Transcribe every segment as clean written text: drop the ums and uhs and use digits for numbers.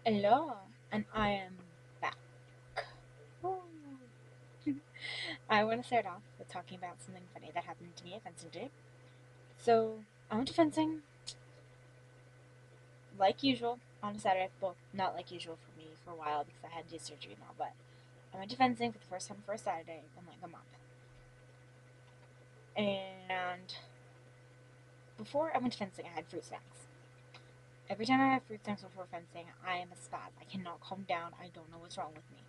Hello, and I am back. Woo. I want to start off with talking about something funny that happened to me at fencing today. So, I went to fencing like usual on a Saturday. Well, not like usual for me for a while because I had to do surgery and all, but I went to fencing for the first time for a Saturday in like a month. And before I went to fencing, I had fruit snacks. Every time I have fruit snacks before fencing, I am a spaz. I cannot calm down. I don't know what's wrong with me.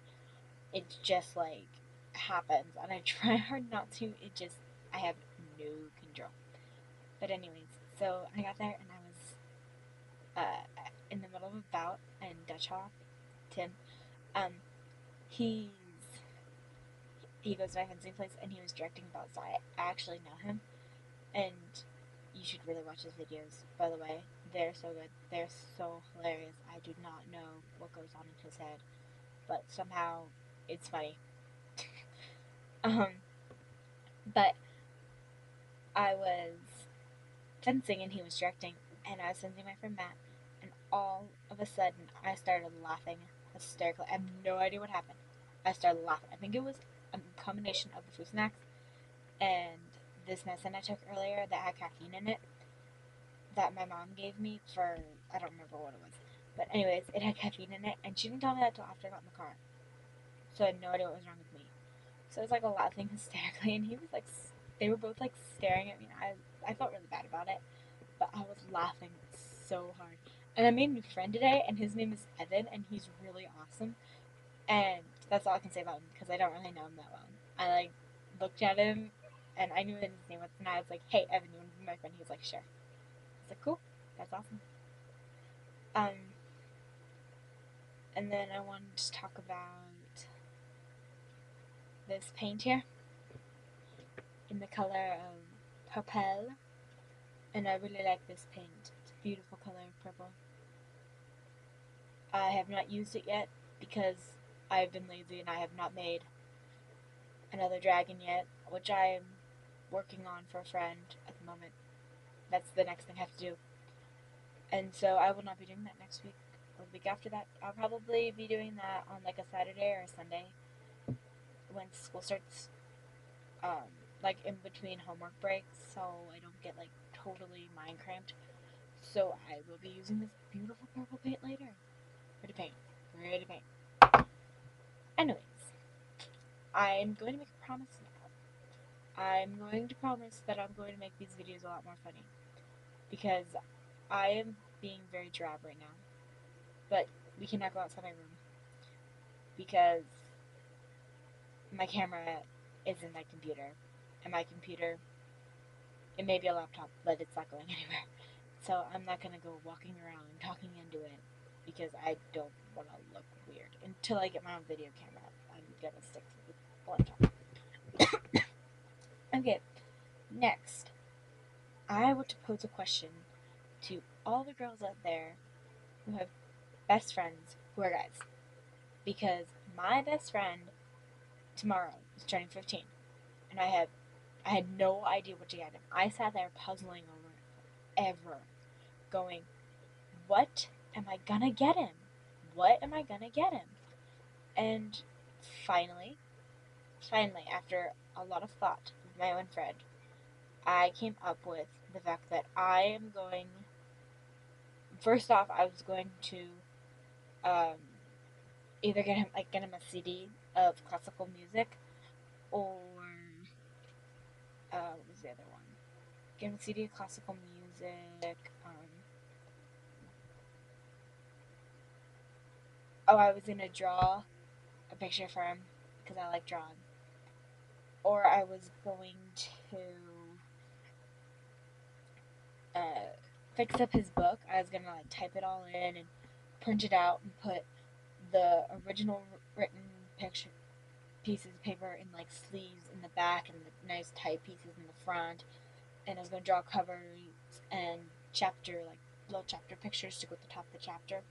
It just like happens, and I try hard not to. I have no control. But anyways, so I got there and I was in the middle of a bout, and Dutch Hawk Tim, um, he's he goes to my fencing place and he was directing bouts. So I actually know him, and you should really watch his videos. By the way, they're so good. They're so hilarious. I do not know what goes on in his head, but somehow it's funny. um, but I was fencing and he was directing, and I was fencing my friend Matt, and all of a sudden I started laughing hysterically. I have no idea what happened. I started laughing. I think it was a combination of the fruit snacks and this medicine I took earlier that had caffeine in it that my mom gave me for, I don't remember what it was. But anyways, it had caffeine in it, and she didn't tell me that until after I got in the car. So I had no idea what was wrong with me. So I was like laughing hysterically, and he was like, they were both like staring at me. I felt really bad about it, but I was laughing so hard. And I made a new friend today, and his name is Evan, and he's really awesome. And that's all I can say about him because I don't really know him that well. I like looked at him, and I knew what his name was, and I was like, "Hey, Evan, you want to be my friend?" He was like, "Sure." I was like, "Cool, that's awesome." Um, and then I wanted to talk about this paint here in the color of purple, and I really like this paint. It's a beautiful color of purple. I have not used it yet because I've been lazy and I have not made another dragon yet, which I am working on for a friend at the moment. That's the next thing I have to do. And so I will not be doing that next week or the week after that. I'll probably be doing that on like a Saturday or a Sunday when school starts, um, like in between homework breaks, so I don't get like totally mind cramped. So I will be using this beautiful purple paint later. Pretty paint. Pretty paint. Anyways, I'm going to make a promise now. I'm going to promise that I'm going to make these videos a lot more funny. Because I am being very drab right now. But we cannot go outside my room. Because my camera is in my computer. And my computer, it may be a laptop, but it's not going anywhere. So I'm not going to go walking around talking into it. Because I don't want to look weird. Until I get my own video camera, I'm going to stick to the laptop. Okay, next, I want to pose a question to all the girls out there who have best friends who are guys. Because my best friend tomorrow is turning 15, and I had no idea what to get him. I sat there puzzling over it forever, going, "What am I gonna get him? What am I gonna get him?" And finally, after a lot of thought with my own friend, I came up with the fact that I am going. First off, I was going to um, either get him a CD of classical music, or what was the other one? Get him a CD of classical music. Oh, I was gonna draw a picture for him because I like drawing. Or I was going to uh, fix up his book. I was gonna like type it all in and print it out and put the original written picture pieces of paper in like sleeves in the back and the nice type pieces in the front. And I was gonna draw covers and chapter like little chapter pictures to go at the top of the chapter.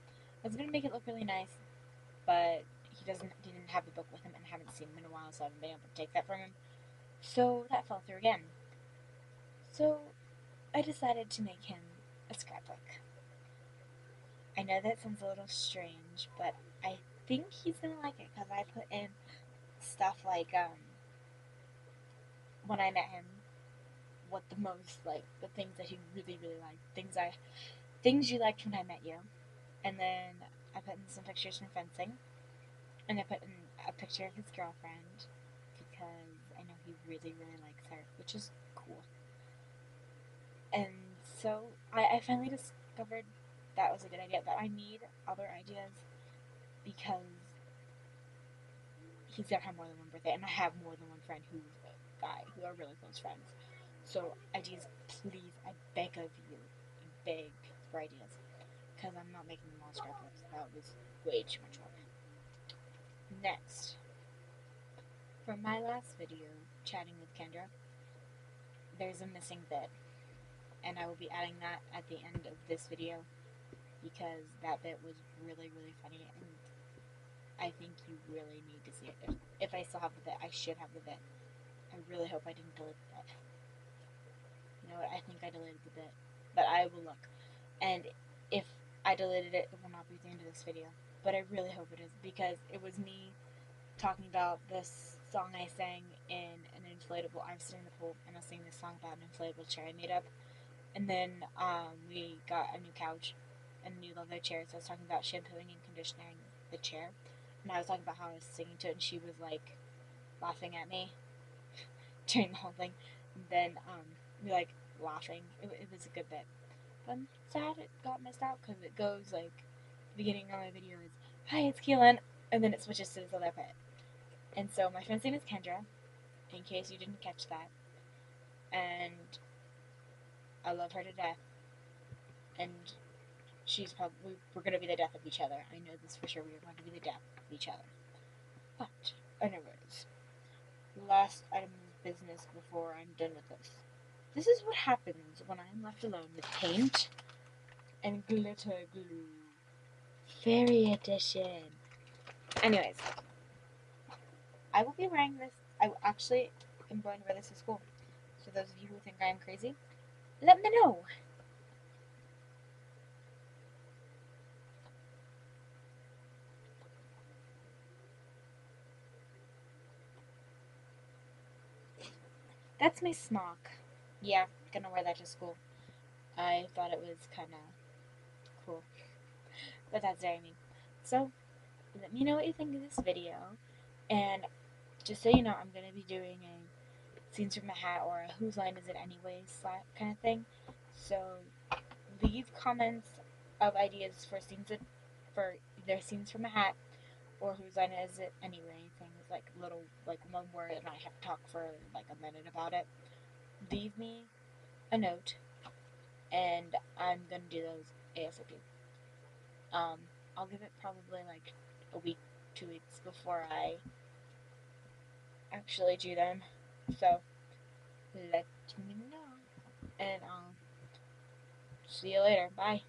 I was gonna make it look really nice, but he didn't have the book with him, and I haven't seen him in a while, so I haven't been able to take that from him. So that fell through again. So I decided to make him a scrapbook. I know that sounds a little strange, but I think he's gonna like it because I put in stuff like when I met him, what the most like the things that he really liked, things you liked when I met you, and then I put in some pictures from fencing, and I put in a picture of his girlfriend because I know he really likes her, which is cool. And so I finally discovered that was a good idea, but I need other ideas because he's gonna have more than one birthday, and I have more than one friend who's a guy who are really close friends. So ideas, please, I beg of you, I beg for ideas, because I'm not making them all scrapbooks. That was way too much work. Next, from my last video, chatting with Kendra, there's a missing bit, and I will be adding that at the end of this video because that bit was really funny, and I think you really need to see it. If I still have the bit, I should have the bit. I really hope I didn't delete the bit. You know what? I think I deleted the bit, but I will look. And if I deleted it, it will not be at the end of this video. But I really hope it is because it was me talking about this song I sang in an inflatable. I was sitting in the pool and I was singing this song about an inflatable chair I made up. And then we got a new couch and a new leather chair. So I was talking about shampooing and conditioning the chair. And I was talking about how I was singing to it, and she was like laughing at me during the whole thing. And then we like laughing. It was a good bit. But I'm sad it got missed out because it goes like the beginning of my video is hi, it's Keelan, and then it switches to this other bit. And so my friend's name is Kendra, in case you didn't catch that. And I love her to death. And she's probably we're gonna be the death of each other. I know this for sure. We are going to be the death of each other. But anyways, last item of business before I'm done with this. This is what happens when I'm left alone with paint and glitter glue. Fairy edition. Anyways, I will be wearing this. I actually am going to wear this to school. So those of you who think I am crazy, let me know. That's my smock. Yeah, gonna wear that to school. I thought it was kind of cool, but that's very mean. So let me know what you think of this video, and just so you know, I'm gonna be doing a scenes from a hat or a whose line is it anyway slap kind of thing. So leave comments of ideas for for either scenes from a hat or whose line is it anyway. Things like little like one word, and I have to talk for like a minute about it. Leave me a note, and I'm gonna do those ASAP. Um, I'll give it probably like a week, 2 weeks before I actually do them. So let me know, and I'll see you later. Bye.